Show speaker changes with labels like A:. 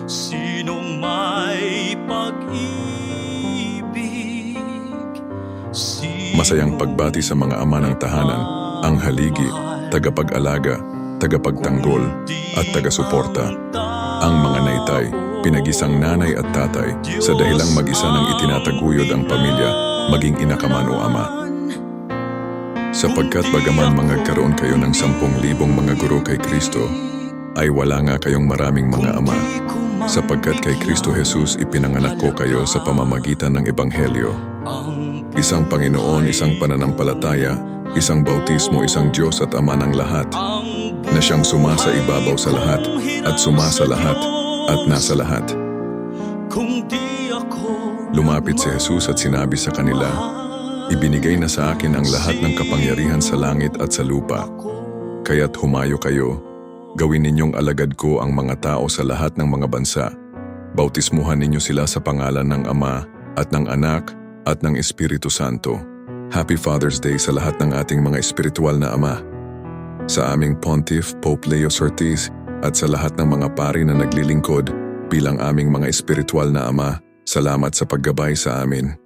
A: Sinong may pag-ibig?
B: Masayang pagbati sa mga ama ng tahanan, ang haligi, tagapag-alaga, tagapagtanggol, at taga-suporta. Ang mga naitay, pinagisang nanay at tatay, sa dahilang mag-isa ng itinataguyod ang pamilya, maging ina ka man o ama. Sapagkat bagaman mangagkaroon kayo ng 10,000 mga guro kay Kristo, ay wala nga kayong maraming mga ama, sapagkat kay Kristo Jesus ipinanganak ko kayo sa pamamagitan ng Ebanghelyo. Isang Panginoon, isang pananampalataya, isang bautismo, isang Diyos at Ama ng lahat, na siyang sumasa ibabaw sa lahat, at sumasa lahat, at nasa lahat.
A: Kung di ako
B: Lumapit si Jesus at sinabi sa kanila, "Ibinigay na sa akin ang lahat ng kapangyarihan sa langit at sa lupa. Kaya't humayo kayo, gawin ninyong alagad ko ang mga tao sa lahat ng mga bansa. Bautismuhan ninyo sila sa pangalan ng Ama at ng Anak at ng Espiritu Santo." Happy Father's Day sa lahat ng ating mga espiritual na ama. Sa aming Pontiff, Pope Leo Ortiz, at sa lahat ng mga pari na naglilingkod bilang aming mga espiritual na ama, salamat sa paggabay sa amin.